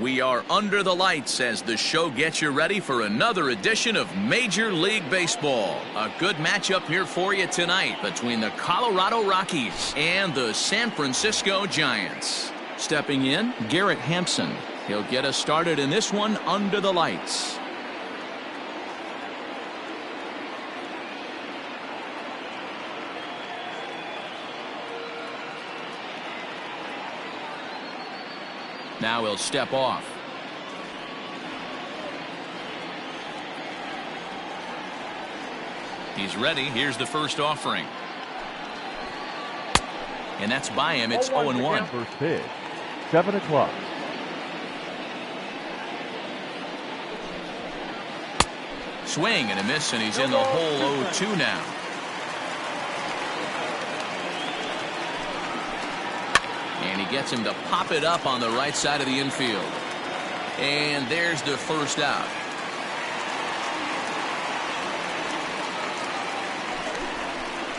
We are under the lights as the show gets you ready for another edition of Major League Baseball. A good matchup here for you tonight between the Colorado Rockies and the San Francisco Giants. Stepping in, Garrett Hampson. He'll get us started in this one under the lights. Now he'll step off. He's ready. Here's the first offering. And that's by him. It's 0-1. First pitch, 7 o'clock. Swing and a miss, and he's in the hole 0-2 now. And he gets him to pop it up on the right side of the infield. And there's the first out.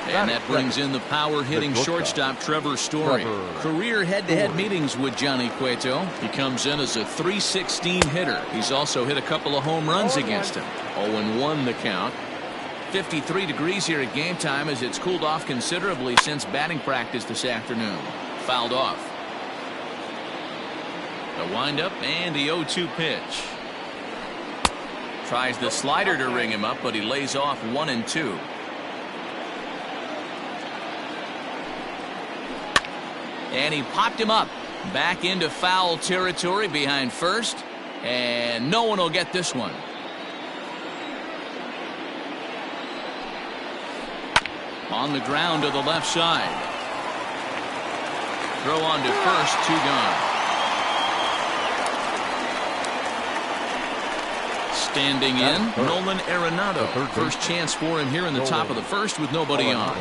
And that brings in the power-hitting shortstop Trevor Story. Career head-to-head meetings with Johnny Cueto. He comes in as a .316 hitter. He's also hit a couple of home runs against him. 0-1 the count. 53 degrees here at game time as it's cooled off considerably since batting practice this afternoon. Fouled off. The windup and the 0-2 pitch. Tries the slider to ring him up, but he lays off 1-2. And he popped him up back into foul territory behind first, and no one will get this one. On the ground to the left side. Throw on to first, 2 gone. Standing in, Nolan Arenado. First chance for him here in the top of the first with nobody on.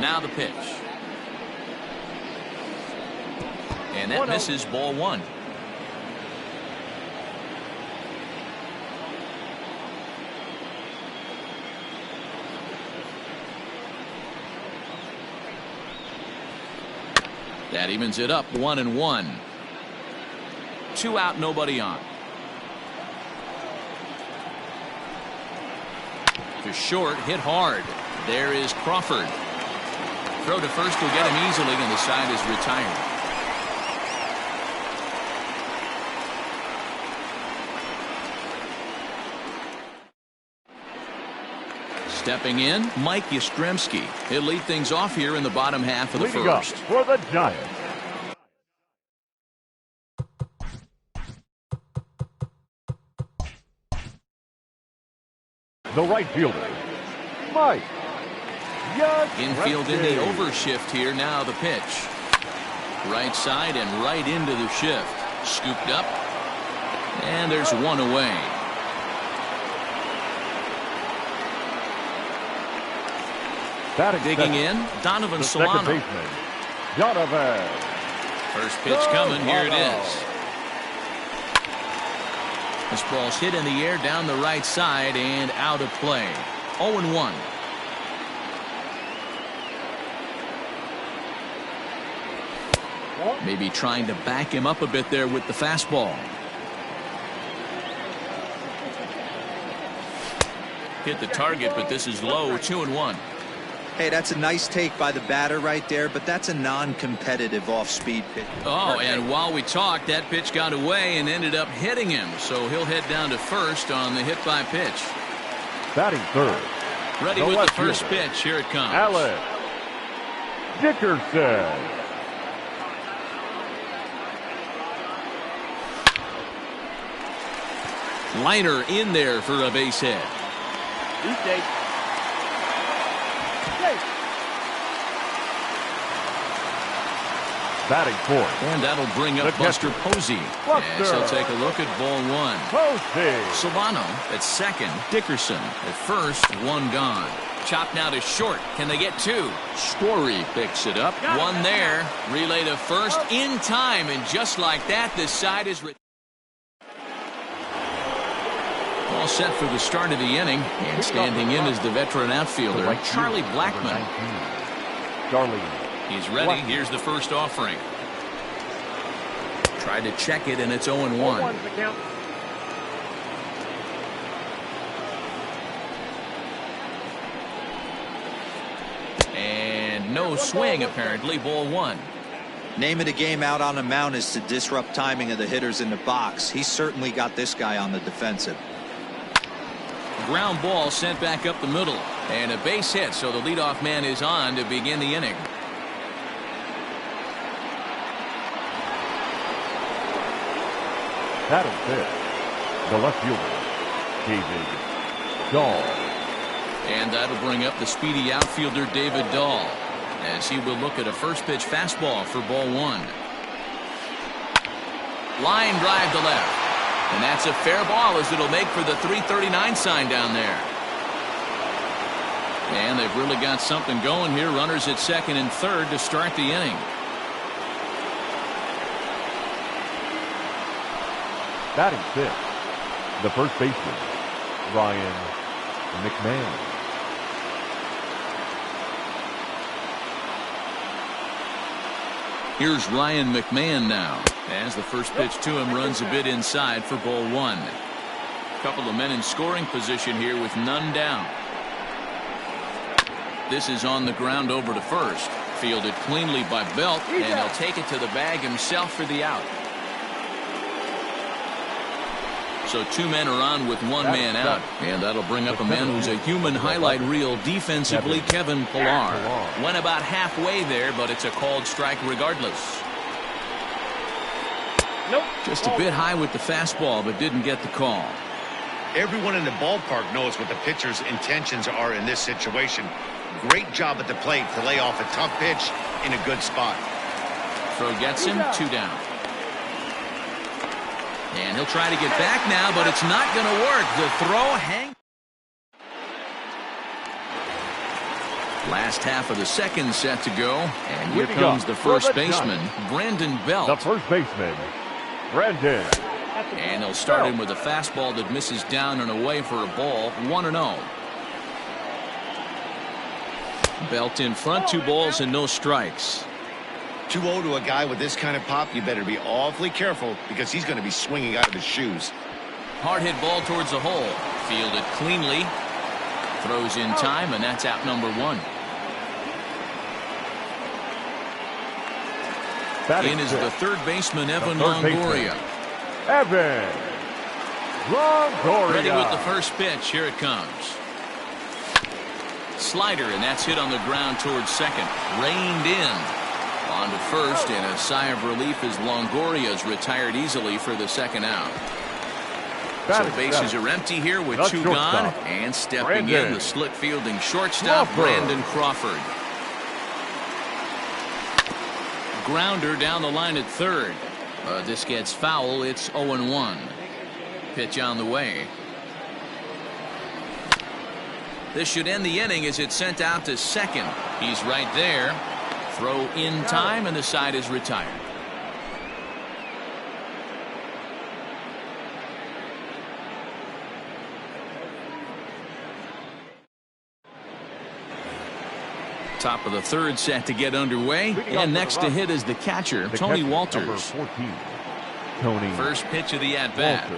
Now the pitch. And that misses, ball 1. That evens it up, 1-1. 2 out, nobody on. To short, hit hard. There is Crawford. Throw to first will get him easily, and the side is retired. Stepping in, Mike Yastrzemski. He'll lead things off here in the bottom half of the first. For the Giants, the right fielder, Mike. Infield in the overshift here. Now the pitch. Right side and right into the shift. Scooped up. And there's one away. Digging in, Donovan Solano. First pitch coming. Here it is. This ball's hit in the air down the right side and out of play. 0-1. Maybe trying to back him up a bit there with the fastball. Hit the target, but this is low. 2-1. Hey, that's a nice take by the batter right there, but that's a non-competitive off-speed pitch. Oh, and while we talked, that pitch got away and ended up hitting him. So he'll head down to first on the hit by pitch. Batting third. Ready with the first pitch. Here it comes. Alex Dickerson. Liner in there for a base hit. Batting fourth. And that'll bring up Buster Posey. Yes, he'll take a look at ball 1. Posey. Solano at second. Dickerson at first. 1 gone. Chopped now to short. Can they get two? Story picks it up. One there. Relay to first in time. And just like that, this side is... All set for the start of the inning. And standing in is the veteran outfielder, Charlie Blackmon. He's ready. Here's the first offering. Tried to check it, and it's 0-1. And no swing, apparently. Ball one. Name of the game out on the mound is to disrupt timing of the hitters in the box. He's certainly got this guy on the defensive. Ground ball sent back up the middle. And a base hit, so the leadoff man is on to begin the inning. Batting fifth, the left fielder, David Dahl. And that'll bring up the speedy outfielder, David Dahl, as he will look at a first pitch fastball for ball one. Line drive to left. And that's a fair ball, as it'll make for the 339 sign down there. And they've really got something going here. Runners at second and third to start the inning. Batting fifth, the first baseman, Ryan McMahon. Here's Ryan McMahon now, as the first pitch to him runs a bit inside for ball one. Couple of men in scoring position here with none down. This is on the ground over to first. Fielded cleanly by Belt, and he'll take it to the bag himself for the out. So two men are on with one man out. And that'll bring up a man who's a human highlight reel defensively, Kevin Pillar. Went about halfway there, but it's a called strike regardless. Nope. Just a bit high with the fastball, but didn't get the call. Everyone in the ballpark knows what the pitcher's intentions are in this situation. Great job at the plate to lay off a tough pitch in a good spot. Throw gets him, two down. And he'll try to get back now, but it's not going to work. The throw hangs. Last half of the second set to go. And here comes the first baseman, Brandon Belt. The first baseman, Brandon. And they'll start him with a fastball that misses down and away for a ball, 1-0. Belt in front, 2 balls and no strikes. 2-0 to a guy with this kind of pop, you better be awfully careful, because he's going to be swinging out of his shoes. Hard hit ball towards the hole. Fielded cleanly. Throws in time, and that's out number 1. In is the third baseman, Evan Longoria. Evan Longoria. Ready with the first pitch. Here it comes. Slider, and that's hit on the ground towards second. Reined in. On to first, and a sigh of relief as Longoria's retired easily for the second out. So bases are empty here with 2 gone. And stepping in, the slick fielding shortstop, Brandon Crawford. Grounder down the line at third. This gets foul. It's 0-1. Pitch on the way. This should end the inning as it's sent out to second. He's right there. Throw in time, and the side is retired. Top of the third set to get underway. And next to hit is the catcher, Tony Walters. 14, Tony. First pitch of the at-bat.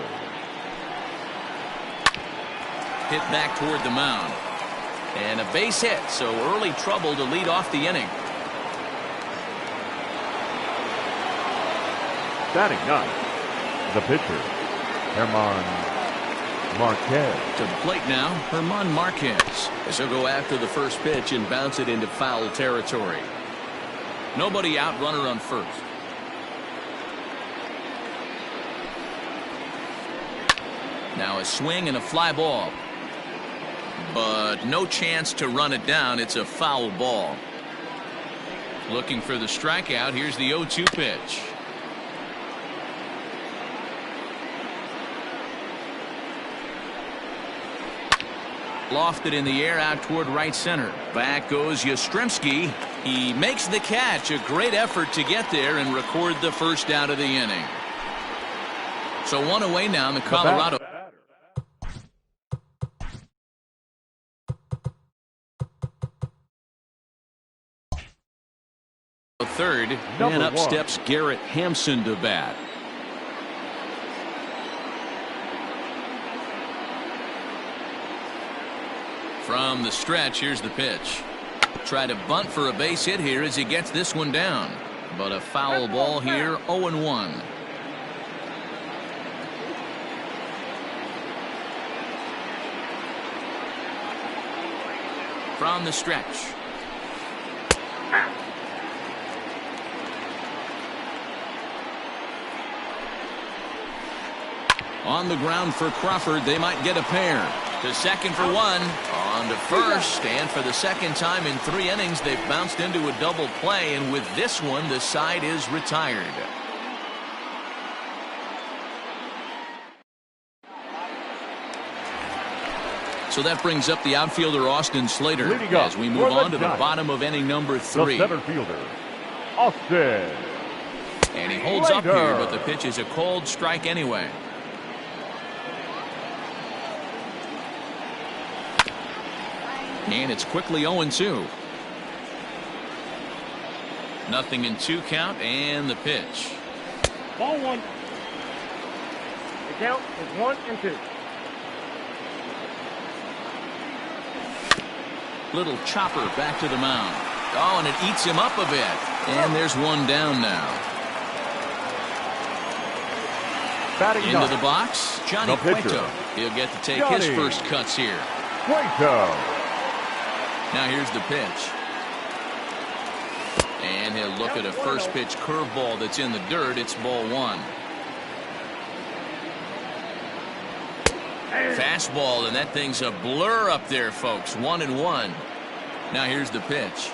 Hit back toward the mound. And a base hit, so early trouble to lead off the inning. Batting ninth, the pitcher, Herman Marquez. To the plate now, Herman Marquez. As he'll go after the first pitch and bounce it into foul territory. Nobody out, runner on first. Now a swing and a fly ball. But no chance to run it down. It's a foul ball. Looking for the strikeout. Here's the 0-2 pitch. Lofted in the air out toward right center. Back goes Yastrzemski. He makes the catch. A great effort to get there and record the first out of the inning. So one away now in the Colorado. Third, and up steps Garrett Hampson to bat. From the stretch, here's the pitch. Try to bunt for a base hit here as he gets this one down. But a foul ball here, 0-1. From the stretch. On the ground for Crawford, they might get a pair. To second for one, on to first, and for the second time in 3 innings, they've bounced into a double play, and with this one, the side is retired. So that brings up the outfielder Austin Slater as we move on to the bottom of inning number 3. The center fielder, Austin. And he holds up here, but the pitch is a cold strike anyway. And it's quickly 0-2. Nothing in 2 count, and the pitch. Ball 1. The count is 1-2. Little chopper back to the mound. Oh, and it eats him up a bit. And there's one down now. Batting into the box, Johnny Cueto. He'll get to take his first cuts here. Cueto. Now here's the pitch. And he'll look at a first pitch curveball that's in the dirt. It's ball 1. Fastball, and that thing's a blur up there, folks. 1-1. Now here's the pitch.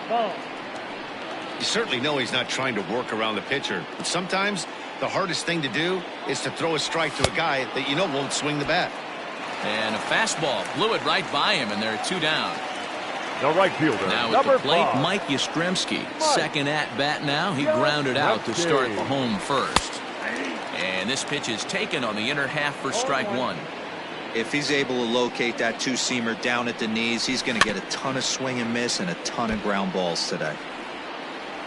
Ball. You certainly know he's not trying to work around the pitcher. But sometimes the hardest thing to do is to throw a strike to a guy that you know won't swing the bat. And a fastball blew it right by him, and there are 2 down. The right fielder. Now at the plate, Mike Yastrzemski. Second at bat now. He grounded out to start the home first. And this pitch is taken on the inner half for strike 1. If he's able to locate that 2-seamer down at the knees, he's going to get a ton of swing and miss and a ton of ground balls today.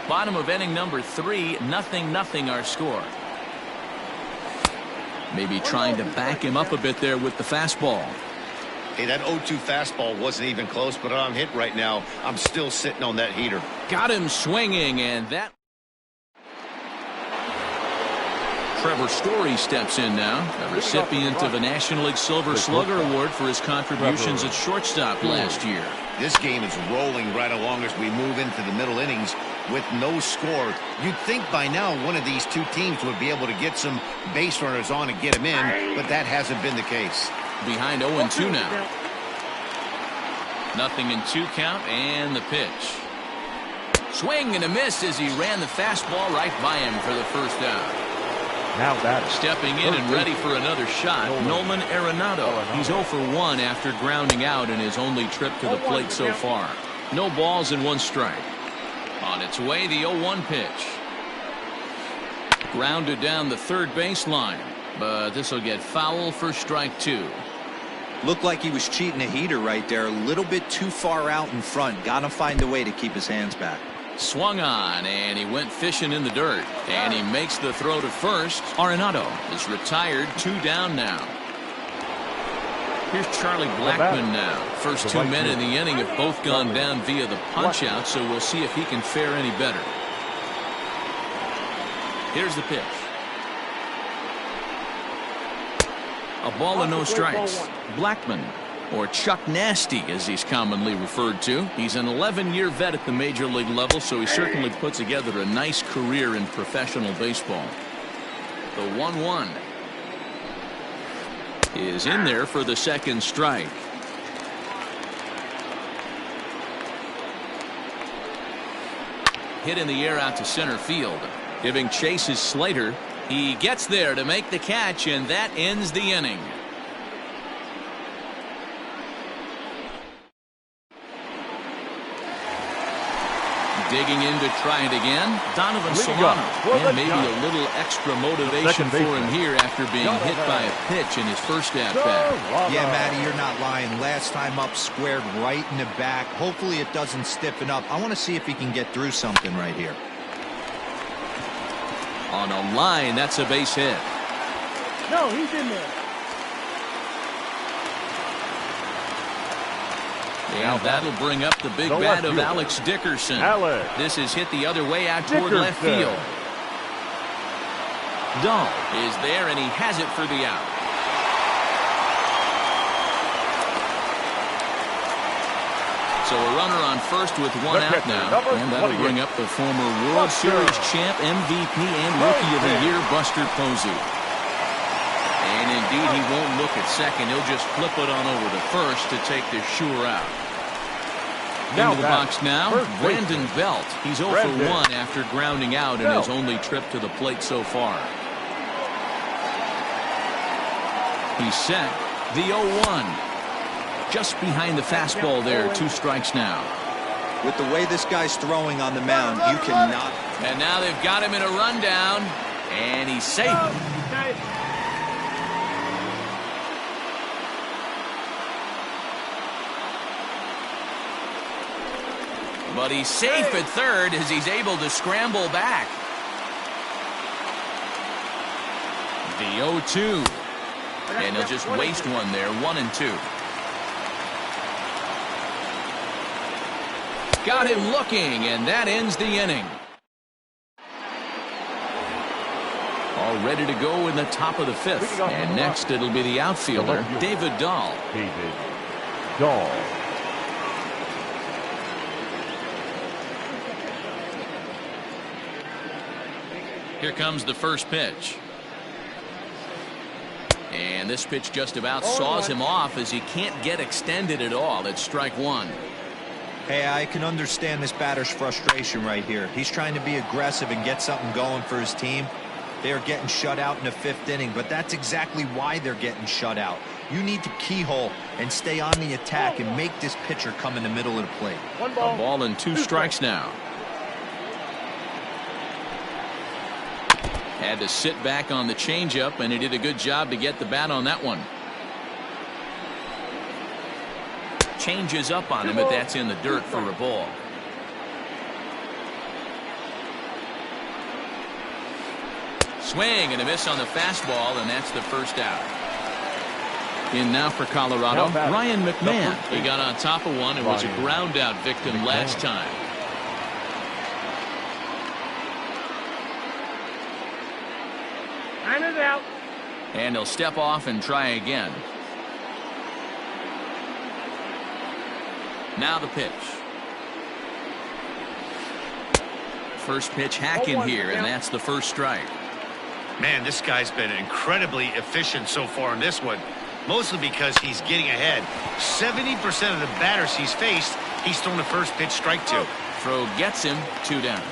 Bottom of inning number 3, 0-0 our score. Maybe trying to back him up a bit there with the fastball. Hey, that 0-2 fastball wasn't even close, but on hit right now, I'm still sitting on that heater. Got him swinging, and that... Trevor Story steps in now, a recipient of a National League Silver Slugger Award for his contributions at shortstop last year. This game is rolling right along as we move into the middle innings with no score. You'd think by now one of these 2 teams would be able to get some base runners on and get them in, but that hasn't been the case. Behind 0-2 now. Nothing in 2 count, and the pitch. Swing and a miss as he ran the fastball right by him for the first out. Now that stepping in and ready for another shot, Nolan Arenado. He's 0 for 1 after grounding out in his only trip to the plate so far. No balls and 1 strike. On its way, the 0-1 pitch. Grounded down the third baseline, but this will get foul for strike 2. Looked like he was cheating a heater right there, a little bit too far out in front. Got to find a way to keep his hands back. Swung on, and he went fishing in the dirt, and he makes the throw to first. Arenado is retired, 2 down now. Here's Charlie Blackmon now. First 2 men in the inning have both gone down via the punch out, so we'll see if he can fare any better. Here's the pitch. A ball and no strikes. Blackmon, or Chuck Nasty as he's commonly referred to. He's an 11-year vet at the major league level, so he certainly put together a nice career in professional baseball. The 1-1 is in there for the second strike. hit in the air out to center field. Giving chase is Slater. He gets there to make the catch, and that ends the inning. Digging in to try it again, Donovan Solano. And maybe a little extra motivation for him here after being hit by a pitch in his first at-bat. Yeah, Matty, you're not lying. Last time up, squared right in the back. Hopefully it doesn't stiffen up. I want to see if he can get through something right here. On a line, that's a base hit. No, he's in there. And that'll bring up the big bat of Alex Dickerson. This is hit the other way out toward left field. Dahl is there, and he has it for the out. So a runner on first with one out now, and that'll bring up the former World Series champ, MVP, and Rookie of the Year, Buster Posey. And indeed, he won't look at second. He'll just flip it on over to first to take the sure out. Into the box now, Brandon Belt. He's 0 for 1 after grounding out in his only trip to the plate so far. He's set. The 0-1. Just behind the fastball there. 2 strikes now. With the way this guy's throwing on the mound, you cannot. And now they've got him in a rundown, and he's safe. But he's safe at third as he's able to scramble back. The 0-2. And he'll just waste one there. 1-2. Got him looking, and that ends the inning. All ready to go in the top of the 5th. And next it'll be the outfielder, David Dahl. David Dahl. Here comes the first pitch. And this pitch just about saws him off as he can't get extended at all. It's strike 1. Hey, I can understand this batter's frustration right here. He's trying to be aggressive and get something going for his team. They are getting shut out in the 5th inning, but that's exactly why they're getting shut out. You need to keyhole and stay on the attack and make this pitcher come in the middle of the plate. A ball and 2 strikes now. Had to sit back on the changeup, and he did a good job to get the bat on that one. Changes up on him, but that's in the dirt for a ball. Swing and a miss on the fastball, and that's the first out. In now for Colorado, Ryan McMahon. He got on top of one and was a ground out victim last time. Out. And he'll step off and try again. Now the pitch. First pitch hack in here, and that's the first strike. Man, this guy's been incredibly efficient so far in this one, mostly because he's getting ahead. 70% of the batters he's faced, he's thrown the first pitch strike to. Throw gets him, 2 down.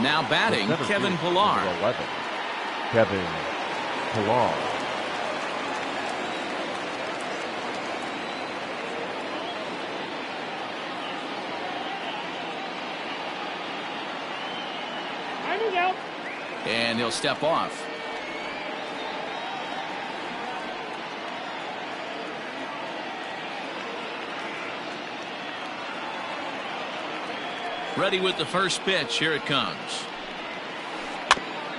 Now batting, Kevin Pillar. Kevin Pillar. And he'll step off. Ready with the first pitch. Here it comes.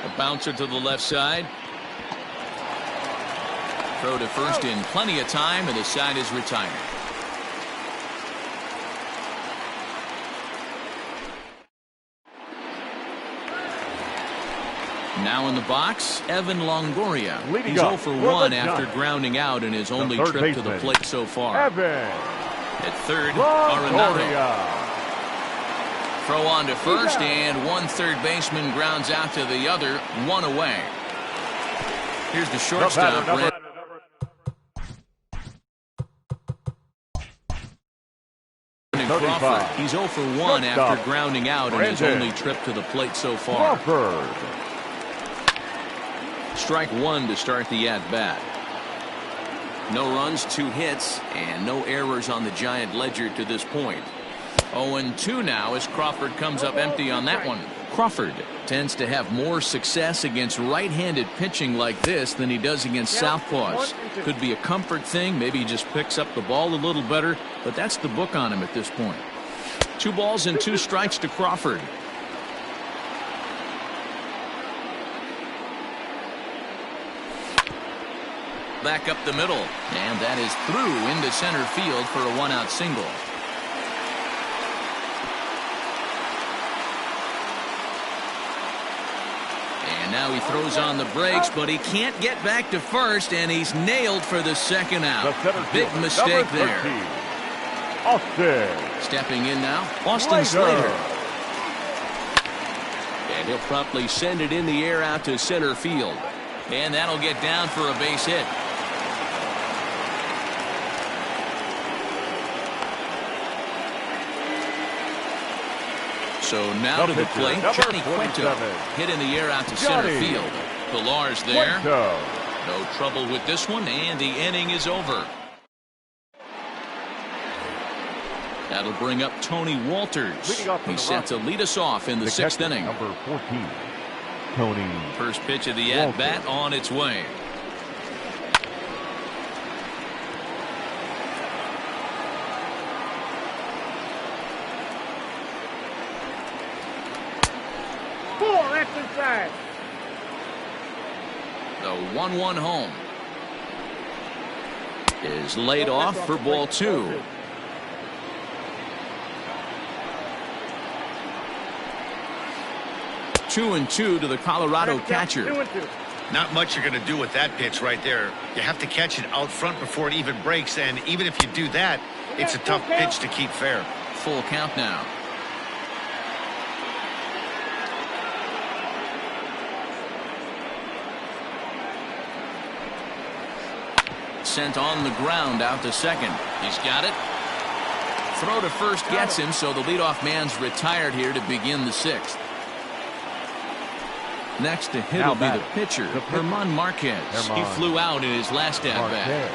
A bouncer to the left side. Throw to first in plenty of time, and the side is retired. Now in the box, Evan Longoria. He's 0 for 1 after grounding out in his only trip to the plate so far. At third, Arenado. Throw on to first, and one third baseman grounds out to the other, 1 away. Here's the shortstop. Crawford. He's 0 for 1 after grounding out in his only trip to the plate so far. Crawford. Strike one to start the at-bat. No runs, 2 hits, and no errors on the Giant ledger to this point. 0-2 now as Crawford comes up empty on that one. Crawford tends to have more success against right-handed pitching like this than he does against southpaws. Could be a comfort thing. Maybe he just picks up the ball a little better, but that's the book on him at this point. 2 balls and 2 strikes to Crawford. Back up the middle, and that is through into center field for a 1-out single. And now he throws on the brakes, but he can't get back to first, and he's nailed for the 2nd out. Big mistake there. Austin. Stepping in now, Austin Slater. And he'll promptly send it in the air out to center field. And that'll get down for a base hit. So now to the plate, Johnny Cueto. Hit in the air out to center field. Pilar's there. No trouble with this one, and the inning is over. That'll bring up Tony Walters. He's set to lead us off in the 6th inning. Number 14, Tony. First pitch of the at-bat on its way. Inside. The 1-1 home is laid off for ball 2. Two and 2 to the Colorado catcher. Not much you're going to do with that pitch right there. You have to catch it out front before it even breaks, and even if you do that, it's a tough pitch to keep fair. Full count now. Sent on the ground out to second. He's got it. Throw to first gets him, so the leadoff man's retired here to begin the 6th. Next to hit will be the pitcher, Herman Marquez. He flew out in his last at-bat.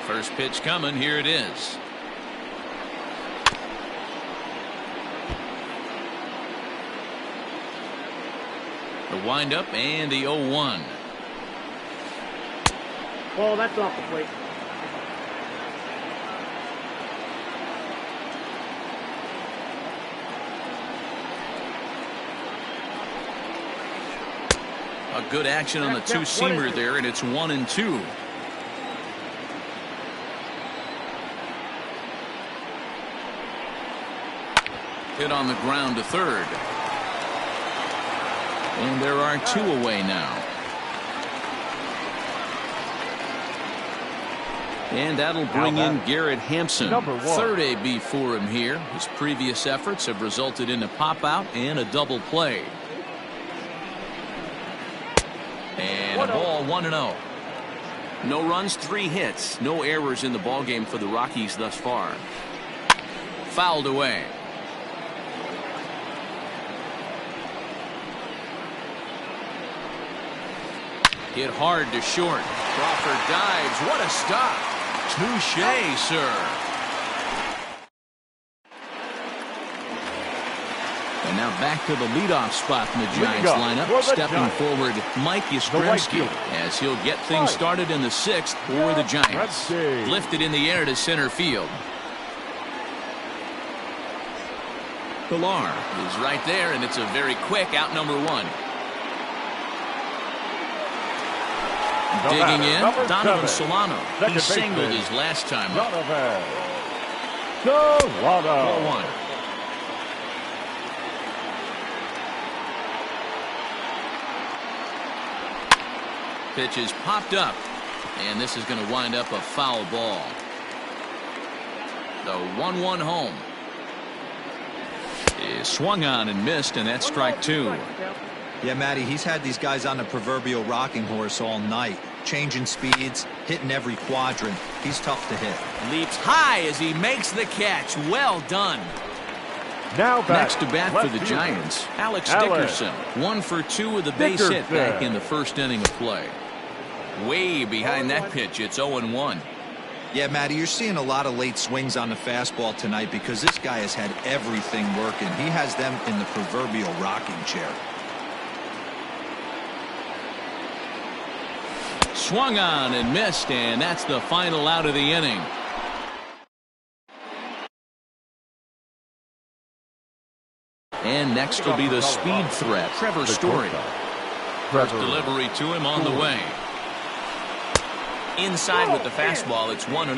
First pitch coming. Here it is. The windup and the 0-1. Oh, that's off the plate. A good action on the two-seamer there, and it's 1-2. Hit on the ground to third. And there are 2 away now. And that'll bring in Garrett Hampson. Third AB for him here. His previous efforts have resulted in a pop-out and a double play. And a ball 1-0. No runs, 3 hits. No errors in the ballgame for the Rockies thus far. Fouled away. Hit hard to short. Crawford dives. What a stop. Touché, sir. And now back to the leadoff spot in the Giants lineup. Stepping forward, Mike Yastrzemski, as he'll get things started in the 6th for the Giants. Lifted in the air to center field. Pilar is right there, and it's a very quick out number 1. Digging in, Donovan Solano. He singled his last time up. Solano. 4-1. Pitch is popped up, and this is going to wind up a foul ball. The 1-1 home is swung on and missed, and that's strike 2. Yeah, Matty, he's had these guys on the proverbial rocking horse all night. changing speeds, hitting every quadrant. He's tough to hit. Leaps high as he makes the catch. Well done. Now back. Next to bat for the Giants, Alex Dickerson. 1 for 2 with a base hit back in the first inning of play. Way behind that pitch. It's 0-1. Yeah, Matty, you're seeing a lot of late swings on the fastball tonight because this guy has had everything working. He has them in the proverbial rocking chair. Swung on and missed, and that's the final out of the inning. And next will be the speed threat, Trevor Story. First delivery to him on the way. Inside with the fastball, it's 1-0.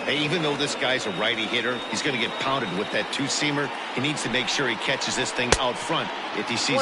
Hey, even though this guy's a righty hitter, he's going to get pounded with that two-seamer. He needs to make sure he catches this thing out front if he sees